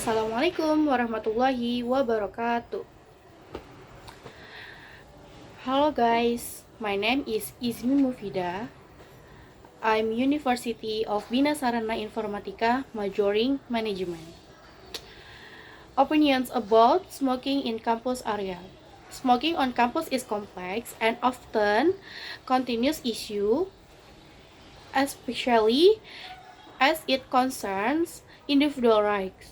Assalamualaikum warahmatullahi wabarakatuh. Hello guys, my name is Izmi Mufida. I'm University of Bina Sarana Informatika, majoring management. Opinions about smoking in campus area. Smoking on campus is complex and often continuous issue, especially as it concerns individual rights,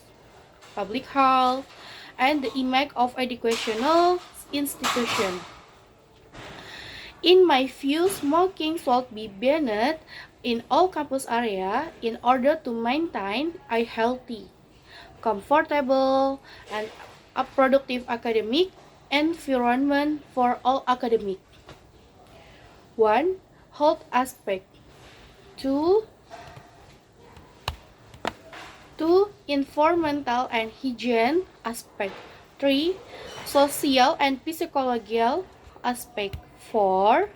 public health, and the image of educational institutions. In my view, smoking should be banned in all campus area in order to maintain a healthy, comfortable, and a productive academic environment for all academic. 1. Health aspect. 2. 2. Environmental and hygiene aspect. 3. Social and psychological aspect. 4.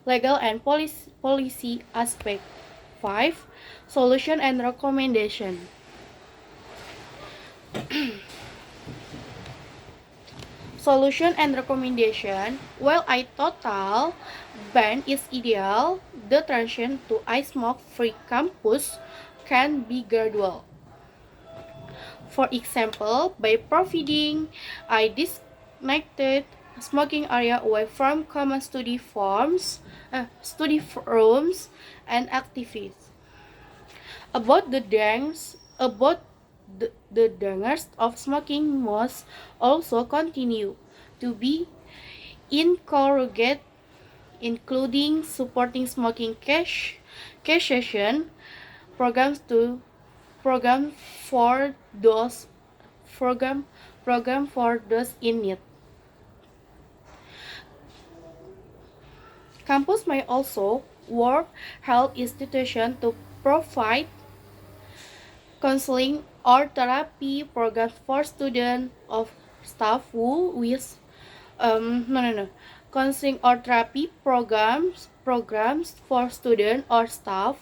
Legal and policy aspect. 5. Solution and recommendation. Solution and recommendation. While a total ban is ideal, the transition to a smoke-free campus can be gradual. For example, by providing a designated smoking area away from common study rooms, and activities. About the dangers of smoking must also continue to be encouraged, including supporting smoking cessation programs to program for those program for those in need. Campus may also work health institution to provide counseling or therapy programs for students of staff who wish counseling or therapy programs for students or staff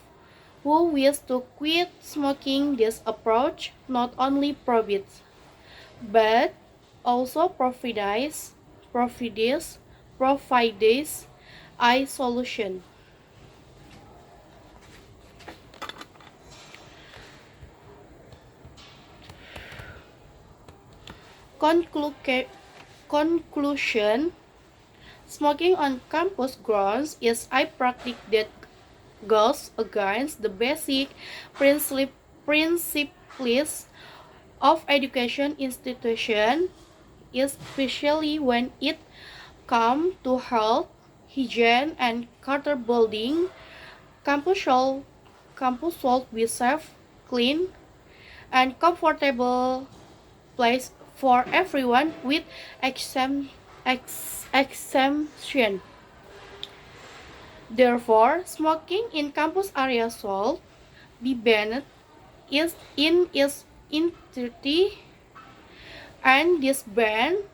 who wish to quit smoking. This approach not only prohibits but also provides a solution. Conclusion. Smoking on campus grounds is a practice that goes against the basic principles of education institution, especially when it comes to health, hygiene, and character building. Campus should be safe, clean, and comfortable place for everyone with exemption. Therefore, smoking in campus areas should be banned in its entirety, and this ban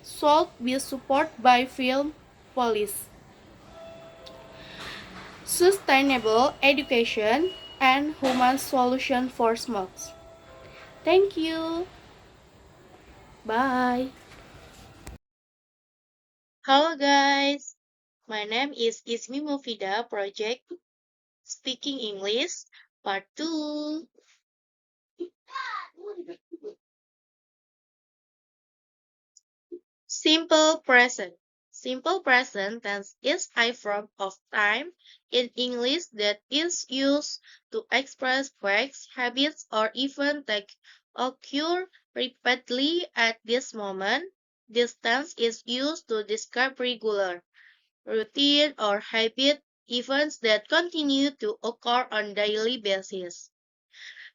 should be supported by film police, sustainable education, and human solution for smokes. Thank you. Bye. Hello guys, my name is Ismi Mufida Project Speaking English Part 2. Simple present. Simple present tense is a form of time in English that is used to express facts, habits, or events that occur repeatedly at this moment. This tense is used to describe regular, routine, or habit events that continue to occur on daily basis.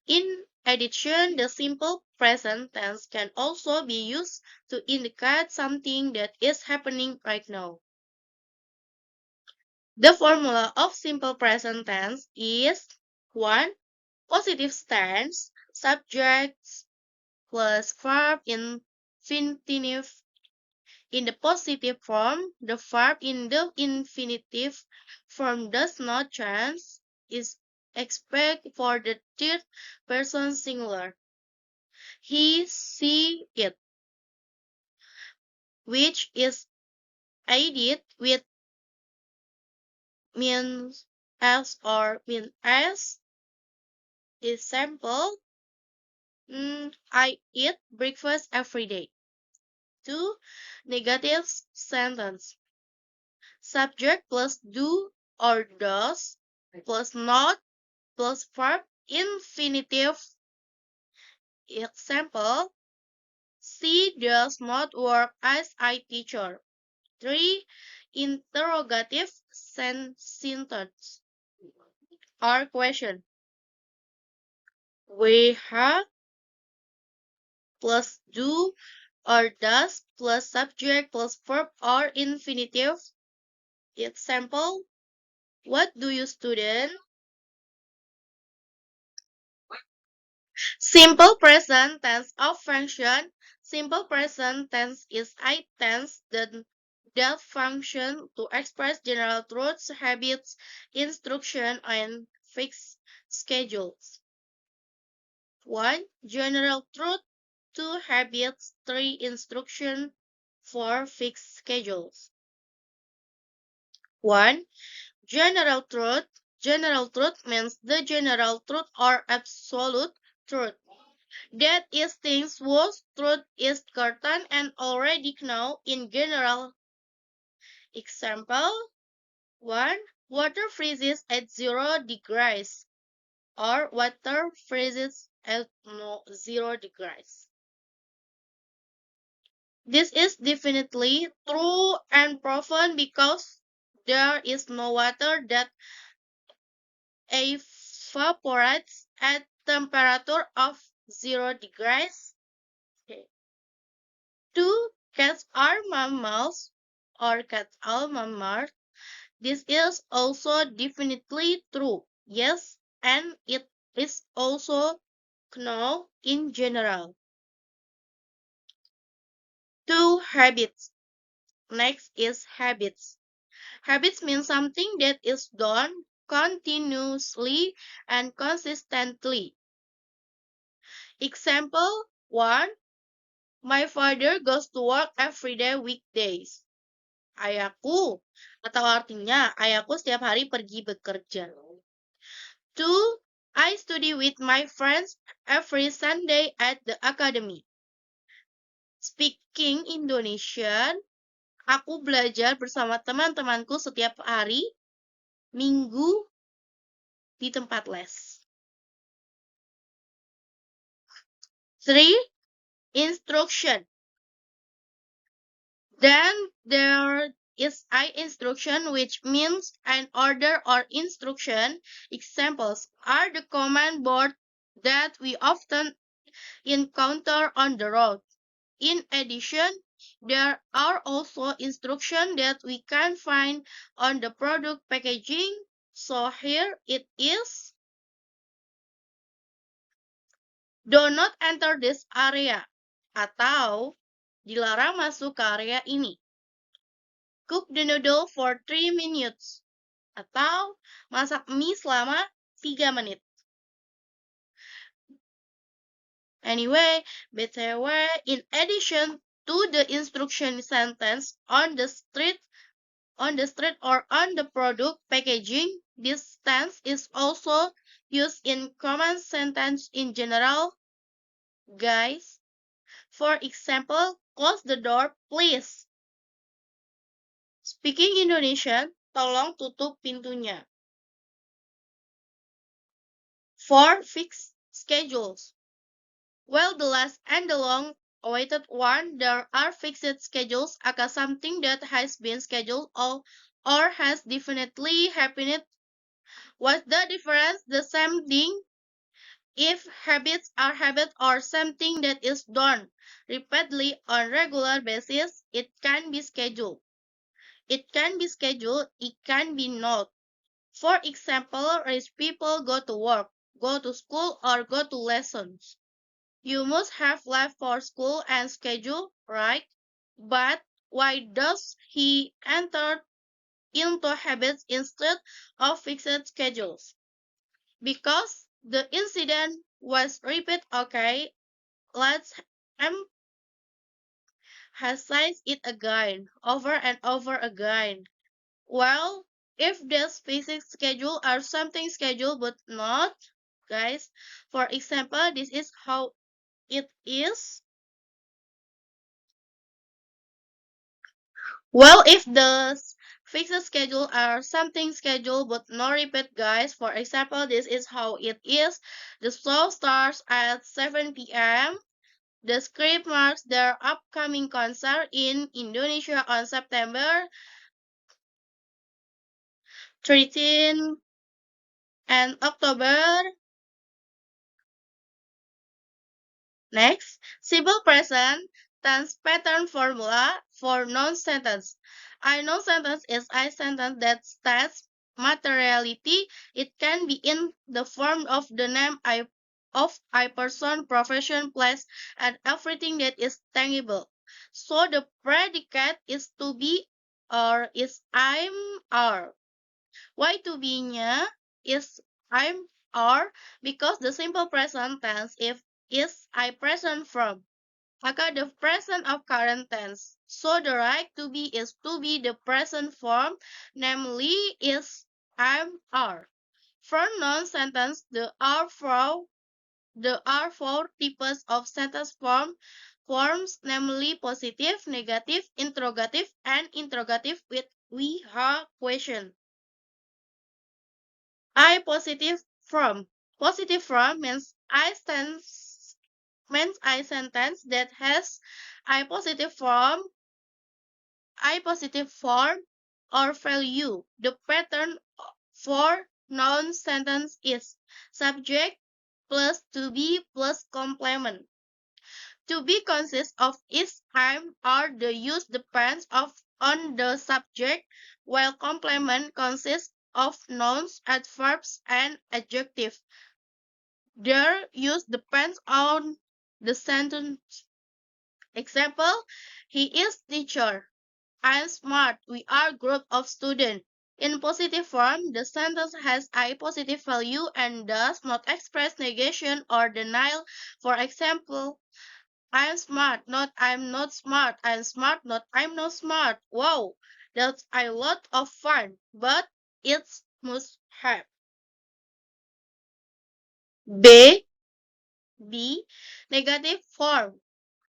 In addition, the simple present tense can also be used to indicate something that is happening right now. The formula of simple present tense is 1. Positive tense, subjects plus verb infinitive. In the positive form, the verb in the infinitive form does not change, is except for the third person singular. He, see it, which is added with means as or mean as. Example, I eat breakfast every day. 2. Negative sentence. Subject plus do or does plus not plus verb infinitive. Example, she does not work as a teacher. 3. Interrogative sentence or question. We have plus do or does plus subject plus verb or infinitive. Example, what do you student? Simple present tense of function. Simple present tense is a tense that function to express general truths, habits, instruction, and fixed schedules. 1. General truth. 2. Habits. 3. Instruction. 4. Fixed schedules. 1. General truth. General truth means the general truth or absolute truth. That is things whose truth is certain and already known in general. Example 1. Water freezes at 0 degrees or water freezes at 0 degrees. This is definitely true and proven because there is no water that evaporates at temperature of 0 degrees. Okay. 2. Cats are mammals or cats are mammals. This is also definitely true. Yes, and it is also known in general. 2. Habits. Next is habits. Habits mean something that is done continuously and consistently. Example 1. My father goes to work every day weekdays. Ayahku, atau artinya ayahku setiap hari pergi bekerja. 2. I study with my friends every Sunday at the academy. Speaking Indonesian, aku belajar bersama teman-temanku setiap hari Minggu di tempat les. 3. Instruction. Then there is I instruction, which means an order or instruction. Examples are the command board that we often encounter on the road. In addition, there are also instructions that we can find on the product packaging. So here it is. Do not enter this area. Atau dilarang masuk ke area ini. Cook the noodle for 3 minutes. Atau masak mie selama 3 menit. Anyway, BTW, in addition to the instruction sentence on the street or on the product packaging, this tense is also used in common sentence in general, guys. For example, close the door, please. Speaking Indonesian, tolong tutup pintunya. For fixed schedules. Well, the last and the long-awaited one, there are fixed schedules aka something that has been scheduled or has definitely happened. What's the difference? The same thing. If habits are habit or something that is done repeatedly on regular basis, it can be scheduled. It can be scheduled, it can be not. For example, rich people go to work, go to school, or go to lessons. You must have left for school and schedule, right? But why does he enter into habits instead of fixed schedules? Because the incident was repeat, okay? Let's emphasize it again, over and over again. Well, if this physics schedule are something scheduled but not, guys, for example, this is how it is. Well, if the fixed schedule are something scheduled but no repeat, guys, for example, this is how it is. The show starts at 7 p.m. The script marks their upcoming concert in Indonesia on September 13 and October. Next, simple present tense pattern formula for non-sentence. A non-sentence is a sentence that states materiality. It can be in the form of the name of a person, profession, place, and everything that is tangible. So the predicate is to be or is I'm are. Why to be-nya is I'm are because the simple present tense if is I present from. Maka the present of current tense. So the right to be is to be the present form, namely is I'm are. For non-sentence, the are four types of sentence forms, namely positive, negative, interrogative, and interrogative with we have question. I positive from. Positive from means I sentence that has I positive form or value. The pattern for noun sentence is subject plus to be plus complement. To be consists of is, I'm, or the use depends on the subject, while complement consists of nouns, adverbs, and adjectives. Their use depends on the sentence. Example, he is teacher. I am smart. We are group of students. In positive form, the sentence has a positive value and does not express negation or denial. For example, I am smart, not I'm not smart. I am smart, not I'm not smart. Wow, that's a lot of fun, but it's must have. B. B. Negative form.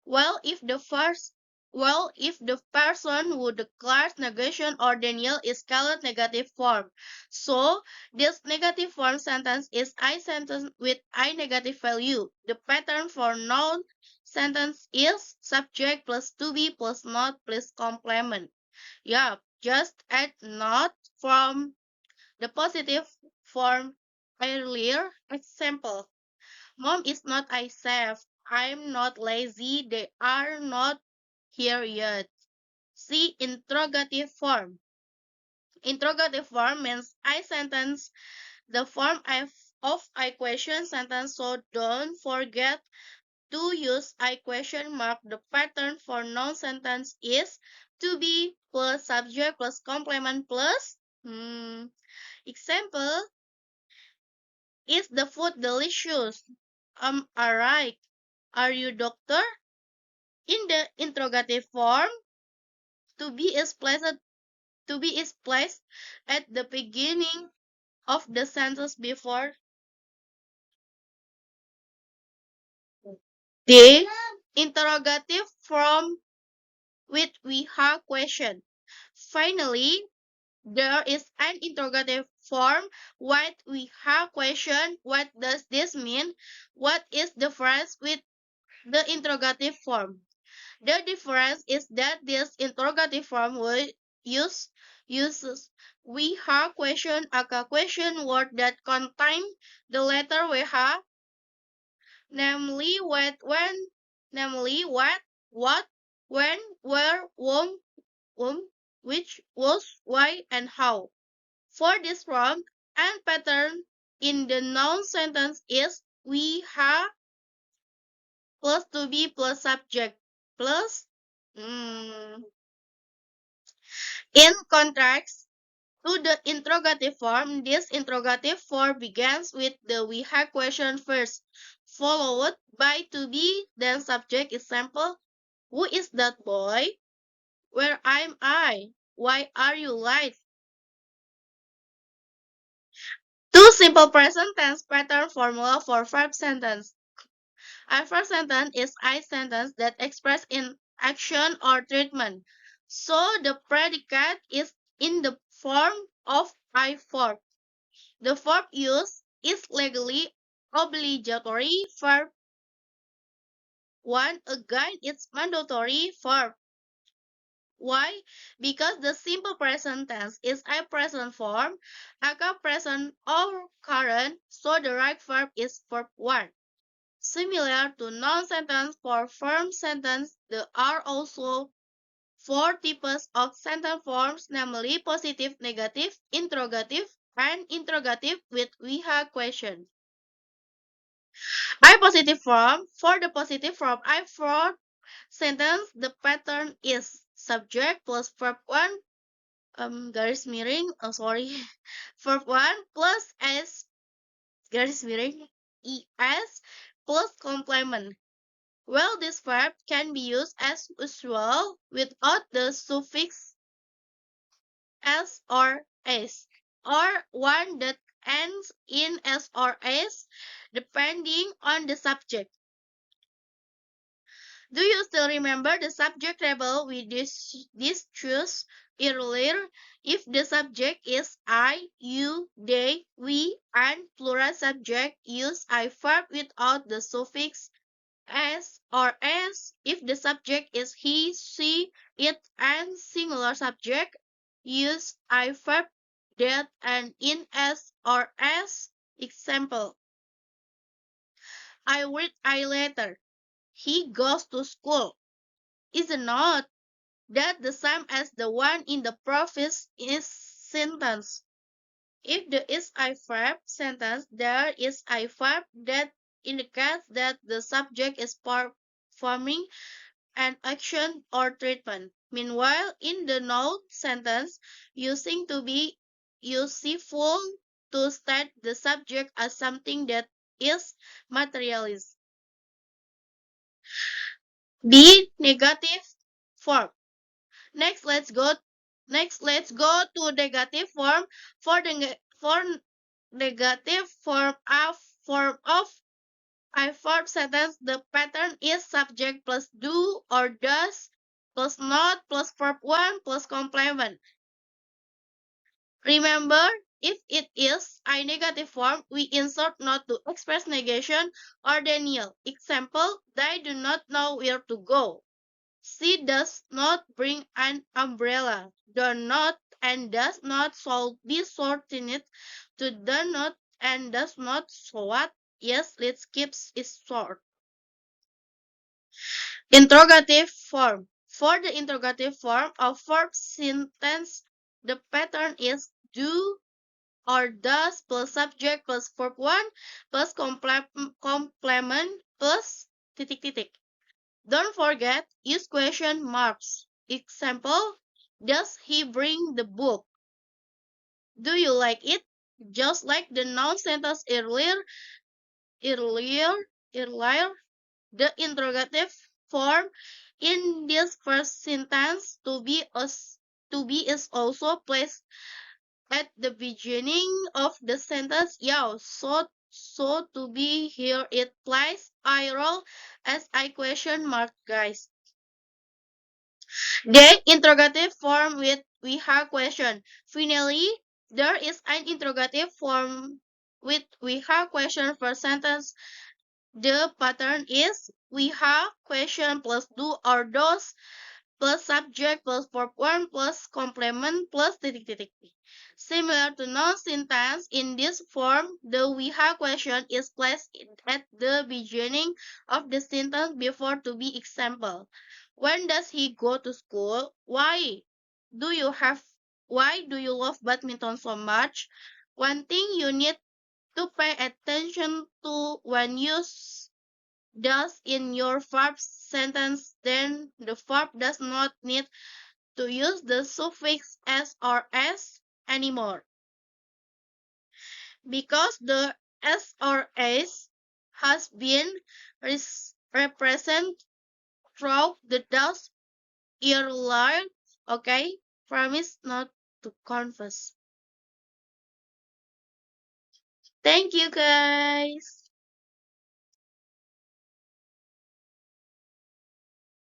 Well, if the first, if the person who declares negation or denial is called negative form. So, this negative form sentence is I sentence with I negative value. The pattern for noun sentence is subject plus to be plus not plus complement. Yeah, just add not from the positive form earlier. Example. Mom is not I chef. I'm not lazy. They are not here yet. See interrogative form. Interrogative form means I sentence the form of I question sentence, so don't forget to use I question mark. The pattern for noun sentence is to be plus subject plus complement plus example, is the food delicious? Alright. Are you doctor? In the interrogative form, to be is placed at the beginning of the sentence before the interrogative form with we have question. Finally, there is an interrogative form what we have question. What does this mean? What is the difference with the interrogative form? The difference is that this interrogative form will uses we have question aka question word that contain the letter WH, namely what, when, where, whom, which, was, why, and how. For this form and pattern in the noun sentence is we have plus to be plus subject plus in contrast to the interrogative form, this interrogative form begins with the we have question first. followed by to be, then subject. Example, who is that boy? Where am I? Why are you late? Two simple present tense pattern formula for verb sentence. Our first sentence is I sentence that express in action or treatment. So the predicate is in the form of I verb. The verb used is legally obligatory. Verb 1, again, it's mandatory. Verb. Why? Because the simple present tense is a present form, aka present or current, so the right verb is verb 1. Similar to noun sentence for firm sentence, there are also four types of sentence forms, namely positive, negative, interrogative, and interrogative with we have question. I positive form. For the positive form, I for sentence, the pattern is subject plus verb 1, garis miring, sorry, verb 1 plus s, garis miring, es, plus complement. Well, this verb can be used as usual without the suffix s or s, or one that ends in s or s, depending on the subject. Do you still remember the subject label we discussed earlier? If the subject is I, you, they, we, and plural subject, use I verb without the suffix s or s. If the subject is he, she, it, and singular subject, use I verb that and in s or s. Example, I read I letter. He goes to school. Is not that the same as the one in the previous is sentence. If there is I verb sentence, there is I verb that indicates that the subject is performing an action or treatment. Meanwhile, in the noun sentence, using to be useful to state the subject as something that is materialized. B. Negative form. Next, let's go to negative form. For negative form of I verb sentence, the pattern is subject plus do or does plus not plus verb 1 plus complement. Remember, if it is a negative form, we insert not to express negation or denial. Example, they do not know where to go. She does not bring an umbrella. Do not and does not shall be shortened to do not and does not. So what? Yes, let's keep it short. Interrogative form. For the interrogative form of verb sentence, the pattern is do or does plus subject plus verb 1 plus complement plus titik titik. Don't forget, use question marks. Example, does he bring the book? Do you like it? Just like the noun sentence earlier, earlier, the interrogative form in this first sentence to be is also placed at the beginning of the sentence. Yeah, so to be here it plays I role as I question mark, guys. Then interrogative form with we have question. Finally, there is an interrogative form with we have question for sentence. The pattern is we have question plus do or does plus subject plus verb 1 plus complement plus titik titik. Similar to noun sentence, in this form, the we have question is placed at the beginning of the sentence before to be example. When does he go to school? Do you have why do you love badminton so much? One thing you need to pay attention to when you does in your verb sentence, then the verb does not need to use the suffix s or s anymore because the s or s has been represented through the dust earlier. Okay, promise not to confess. Thank you, guys.